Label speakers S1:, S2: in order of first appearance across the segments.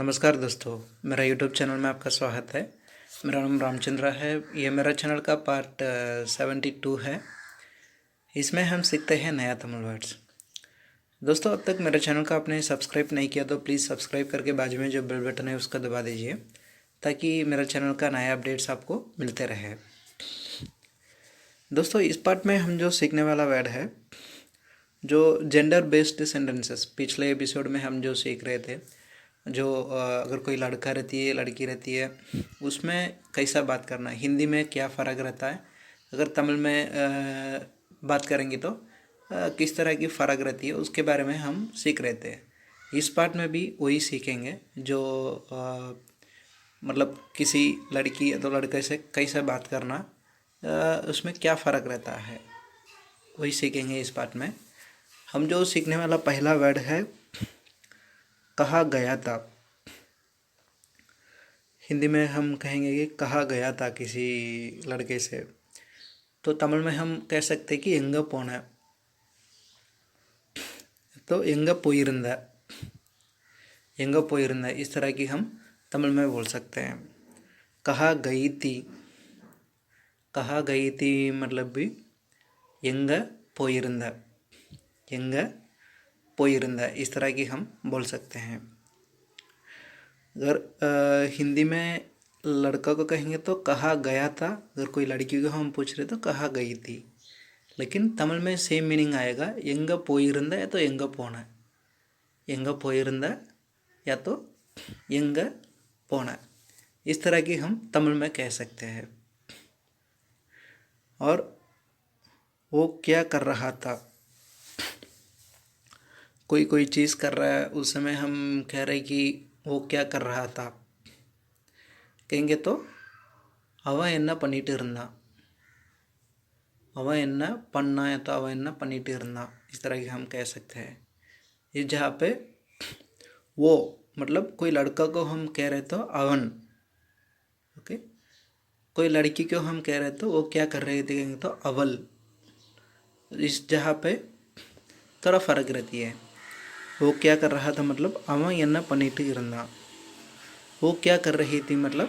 S1: नमस्कार दोस्तों, मेरा यूट्यूब चैनल में आपका स्वागत है। मेरा नाम रामचंद्र है। ये मेरा चैनल का पार्ट 72 है। इसमें हम सीखते हैं नया तमिल वर्ड्स। दोस्तों, अब तक मेरे चैनल का आपने सब्सक्राइब नहीं किया तो प्लीज़ सब्सक्राइब करके बाजू में जो बेल बटन है उसका दबा दीजिए, ताकि मेरा चैनल का नया अपडेट्स आपको मिलते रहे। दोस्तों, इस पार्ट में हम जो सीखने वाला वर्ड है, जो जेंडर बेस्ड सेंटेंसेस, पिछले एपिसोड में हम जो सीख रहे थे, जो अगर कोई लड़का रहती है लड़की रहती है उसमें कैसा बात करना है, हिंदी में क्या फ़र्क रहता है, अगर तमिल में बात करेंगे तो किस तरह की फ़र्क रहती है, उसके बारे में हम सीख रहे थे। इस पार्ट में भी वही सीखेंगे, जो मतलब किसी लड़की या तो लड़के से कैसे बात करना, उसमें क्या फ़र्क रहता है, वही सीखेंगे इस पार्ट में। हम जो सीखने वाला पहला वर्ड है, कहा गया था। हिंदी में हम कहेंगे कि कहा गया था किसी लड़के से, तो तमिल में हम कह सकते हैं कि एंग पोना, तो एंग पोयिरुंदा, एंग पोयिरुंदा, इस तरह की हम तमिल में बोल सकते हैं। कहा गई थी, कहा गई थी मतलब भी एंग पोयिरुंदा, एंग पोयिरुंदा, इस तरह की हम बोल सकते हैं। अगर हिंदी में लड़का को कहेंगे तो कहा गया था, अगर कोई लड़की को हम पूछ रहे तो कहा गई थी। लेकिन तमिल में सेम मीनिंग आएगा, एंग पोयिरुंदा या तो एंग पोना, एंग पोयिरुंदा या तो एंग पोना, इस तरह की हम तमिल में कह सकते हैं। और वो क्या कर रहा था, कोई कोई चीज़ कर रहा है, उस समय हम कह रहे कि वो क्या कर रहा था, कहेंगे तो அவன் என்ன பண்ணிட்டு இருந்தான், அவன் என்ன பண்ணா या तो அவன் என்ன பண்ணிட்டு இருந்தான், इस तरह की हम कह सकते हैं। इस जहाँ पे वो मतलब कोई लड़का को हम कह रहे तो अवन, ओके, कोई लड़की को हम कह रहे तो वो क्या कर रही थी, कहेंगे तो अवल। इस जहाँ पे थोड़ा फ़र्क रहती है। वो क्या कर रहा था मतलब அவன் என்ன பண்ணிட்டு இருந்தான், वो क्या कर रही थी मतलब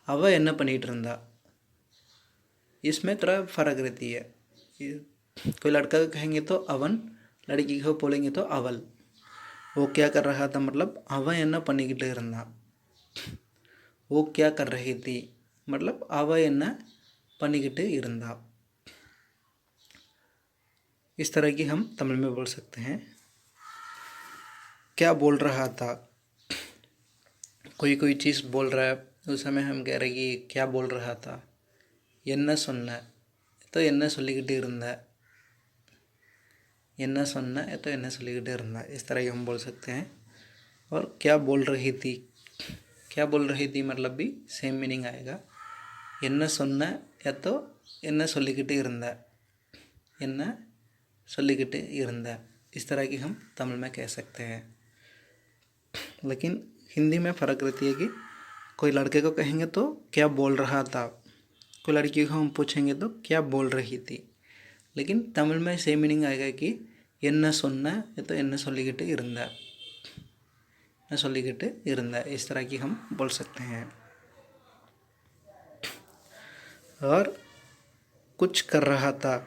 S1: அவ என்ன பண்ணிட்டு இருந்தா, इसमें थोड़ा फ़र्क रहती है। कोई लड़का को कहेंगे तो अवन, लड़की को बोलेंगे तो अवल। वो क्या कर रहा था मतलब அவன் என்ன பண்ணிக்கிட்டு இருந்தான், वो क्या कर रही थी मतलब அவ என்ன பண்ணிக்கிட்டு இருந்தா, इस तरह की हम तमिल में बोल सकते हैं। क्या बोल रहा था, कोई कोई चीज़ बोल रहा है, उस समय हम कह रहे कि क्या बोल रहा था। என்ன சொன்ன तो என்ன சொல்லிக்கிட்டு இருந்த, என்ன சொன்ன तो என்ன சொல்லிக்கிட்டு இருந்தா, इस तरह की हम बोल सकते हैं। और क्या बोल रही थी, क्या बोल रही थी मतलब भी सेम मीनिंग आएगा। என்ன சொன்ன या तो என்ன சொல்லிக்கிட்டு இருந்த, என்ன சொல்லிக்கிட்டு இருந்த, इस तरह की हम तमिल में कह सकते हैं। लेकिन हिंदी में फ़र्क रहती है कि कोई लड़के को कहेंगे तो क्या बोल रहा था, कोई लड़की को हम पूछेंगे तो क्या बोल रही थी। लेकिन तमिल में सेम मीनिंग आएगा कि என்ன சொன்ன या तो என்ன சொல்லிக்கிட்டு இருந்த, என்ன சொல்லிக்கிட்டு இருந்த, इस तरह की हम बोल सकते हैं। और कुछ कर रहा था,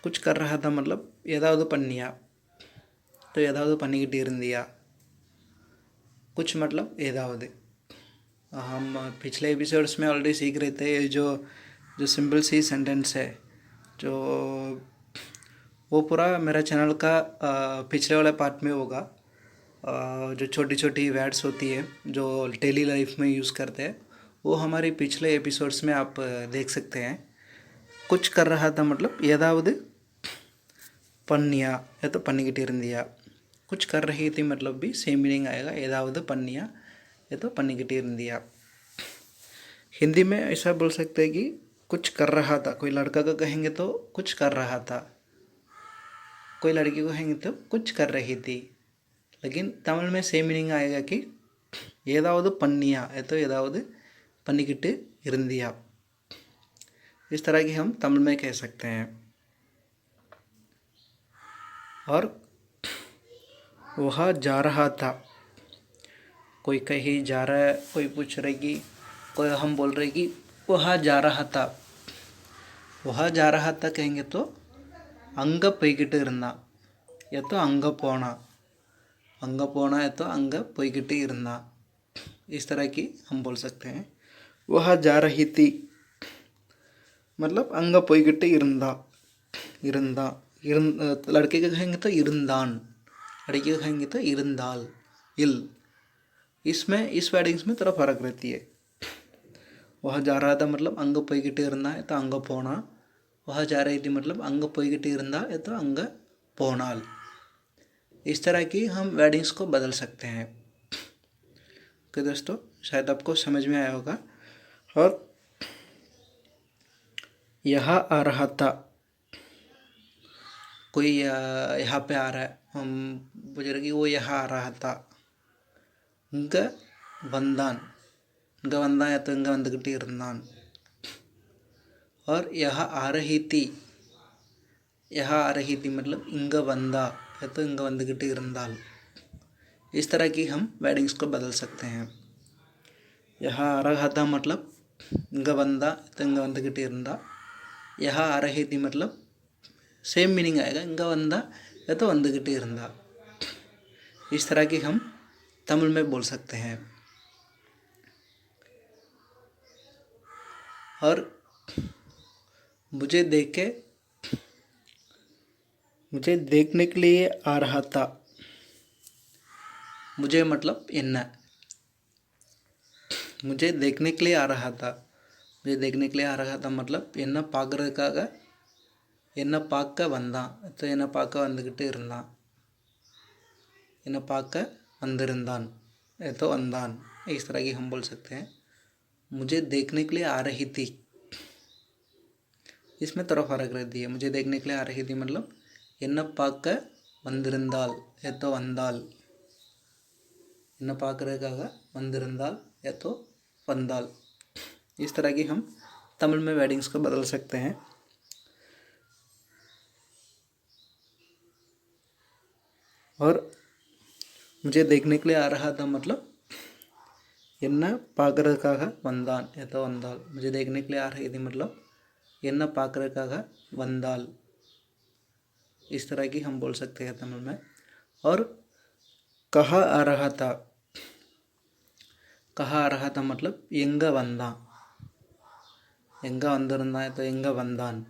S1: कुछ कर रहा था मतलब ஏதாவது பண்ணியா, तो ஏதாவது பண்ணிக்கிட்டு இருந்தியா, कुछ मतलब ஏதாவது। हम पिछले एपिसोड्स में ऑलरेडी सीख रहे थे, ये जो जो सिंपल सी सेंटेंस है, जो वो पूरा मेरा चैनल का पिछले वाले पार्ट में होगा। जो छोटी छोटी वर्ड्स होती है जो डेली लाइफ में यूज़ करते हैं, वो हमारे पिछले एपिसोड्स में आप देख सकते हैं। कुछ कर रहा था मतलब ஏதாவது பண்ணியா या तो பண்ணிக்கிட்டு இருந்தியா, कुछ कर रही थी मतलब भी सेम मीनिंग आएगा, ஏதாவது பண்ணியா या तो பண்ணிக்கிட்டு இருந்தியா। हिंदी में ऐसा बोल सकते हैं कि कुछ कर रहा था, कोई लड़का को कहेंगे तो कुछ कर रहा था, कोई लड़की को कहेंगे तो कुछ कर रही थी। लेकिन तमिल में सेम मीनिंग आएगा कि ஏதாவது பண்ணியா या तो ஏதாவது பண்ணிக்கிட்டு இருந்தியா, इस तरह की हम तमिल में कह सकते हैं। और वह जा रहा था। कोई कहीं जा रहा है, कोई पूछ रहे कि कोई हम बोल रहे कि वह जा रहा था। वह जा रहा था कहेंगे तो अंग पोइकिट्टु इरुंदा या तो अंग पोना या तो अंग पोइकिट्टु इरुंदा। इस तरह की हम बोल सकते हैं। वह जा रही थी मतलब अंग पोइकिट्टु इरुंदा। इरुंदा लड़के का कहेंगे तो इरुंदान, लड़की का कहेंगे तो इरुंदाल। इल इसमें इस वेडिंग्स में थोड़ा फर्क रहती है। वह जा रहा था मतलब अंग पोइकिट्टु इरुंदा या तो अंग पोना। वह जा रही थी मतलब अंग पोइकिट्टु इरुंदा या तो अंग पोनाल। इस तरह की हम वेडिंग्स को बदल सकते हैं। ओके दोस्तों, शायद आपको समझ में आया होगा। और यहाँ आ रहा था, कोई यहाँ पे आ रहा है, हम बोल कि वो यहाँ आ रहा था। इंग वंदान, इंग वंदा या तो इंग वंदुकिट्टु इरुंदान। और यहाँ आ रही थी, यहाँ आ रही थी मतलब इंग वंदा या तो इंग वंदुकिट्टु इरुंदाल। इस तरह की हम वेडिंग्स को बदल सकते हैं। यहाँ आ रहा था मतलब इंग वंदा तो इंग वंदुकिट्टु इरुंदा। यहाँ आ रही थी मतलब सेम मीनिंग आएगा, इंग वंदा या तो वंदुकिट्टु इरुंदा। इस तरह की हम तमिल में बोल सकते हैं। और मुझे देखने के लिए आ रहा था। मुझे मतलब एन्न, मुझे देखने के लिए आ रहा था। मुझे देखने के लिए आ रहा था मतलब என்ன பார்க்கறதுக்காக, என்ன பார்க்க வந்தான் तो என்ன பார்க்க வந்துக்கிட்டு இருந்தான், என்ன பார்க்க வந்திருந்தான் तो वंदान। इस तरह की हम बोल सकते हैं। मुझे देखने के लिए आ रही थी, इसमें थोड़ा फर्क रहती है। मुझे देखने के लिए आ रही थी मतलब என்ன பார்க்க வந்திருந்தாள் या तो वंदाल, என்ன பார்க்கறதுக்காக வந்திருந்தாள் या तो वंदाल। इस तरह की हम तमिल में वेडिंग्स को बदल सकते हैं। और मुझे देखने के लिए आ रहा था मतलब என்ன பார்க்கறதுக்காக वंदान या तो वंदाल। मुझे देखने के लिए आ रही थी मतलब என்ன பார்க்கறதுக்காக वंदाल। इस तरह की हम बोल सकते हैं तमिल में। और कहाँ आ रहा था, कहाँ आ रहा था मतलब எங்க வந்தான், எங்க வந்திருந்தான் तो எங்க வந்தான்।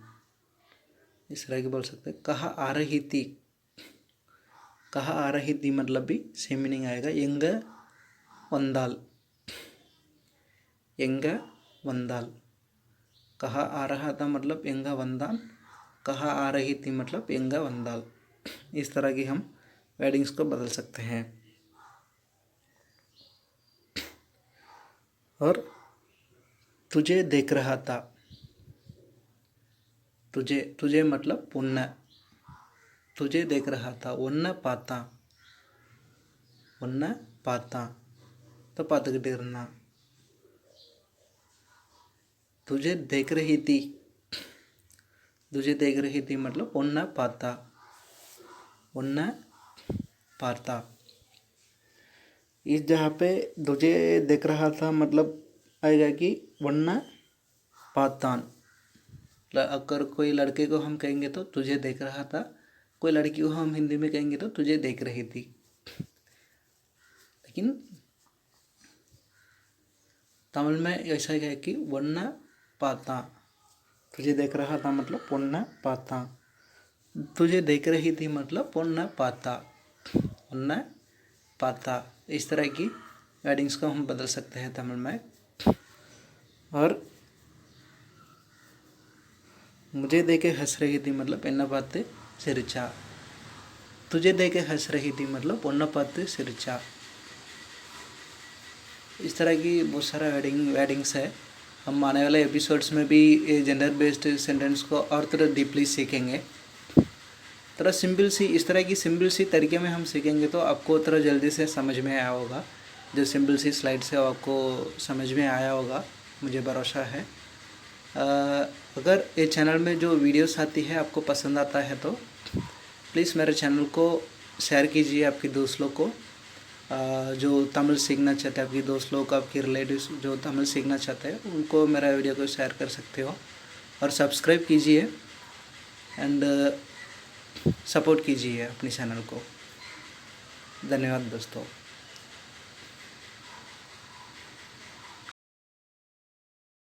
S1: इस तरह की बोल सकते हैं। कहाँ आ रही थी, कहाँ आ रही थी मतलब भी सेम मीनिंग आएगा, எங்க வந்தாள், எங்க वंदाल। कहाँ आ रहा था मतलब எங்க वंदान, कहाँ आ रही थी मतलब எங்க वंदाल। इस तरह की हम वेडिंग्स को बदल सकते हैं। और तुझे देख रहा था, तुझे मतलब उन्न, तुझे देख रहा था उन्न पाता, उन्न पाता तो பார்த்துக்கிட்டு இருந்தான்। तुझे देख रही थी, तुझे देख रही थी मतलब उन्न पाता, उन्न पाता। इस जगह पे तुझे देख रहा था मतलब आएगा कि वन्न पातान। अगर कोई लड़के को हम कहेंगे तो तुझे देख रहा था, कोई लड़की को हम हिंदी में कहेंगे तो तुझे देख रही थी। लेकिन तमिल में ऐसा है कि वन्न पाता, तुझे देख रहा था मतलब वन्न पाता, तुझे देख रही थी मतलब वन्न पाता, वन्न पाता। इस तरह की वेडिंग्स को हम बदल सकते हैं तमिल में। और मुझे देखे हंस रही थी मतलब என்ன பார்த்து சிரிச்சா, तुझे देखे हंस रही थी मतलब उन्ना பார்த்து சிரிச்சா। इस तरह की बहुत सारा वेडिंग्स है। हम आने वाले एपिसोड्स में भी जेंडर बेस्ड सेंटेंस को और थोड़ा डीपली सीखेंगे। थोड़ा सिंपल सी, इस तरह की सिंपल सी तरीके में हम सीखेंगे तो आपको थोड़ा जल्दी से समझ में आया होगा। जो सिंपल सी स्लाइड से आपको समझ में आया होगा, मुझे भरोसा है। अगर ये चैनल में जो वीडियोस आती है आपको पसंद आता है तो प्लीज़ मेरे चैनल को शेयर कीजिए आपके दोस्त लोग को जो तमिल सीखना चाहते हैं, आपके दोस्त लोग, आपके रिलेटिव्स जो तमिल सीखना चाहते हैं उनको मेरा वीडियो को शेयर कर सकते हो। और सब्सक्राइब कीजिए एंड सपोर्ट कीजिए अपनी चैनल को। धन्यवाद दोस्तों।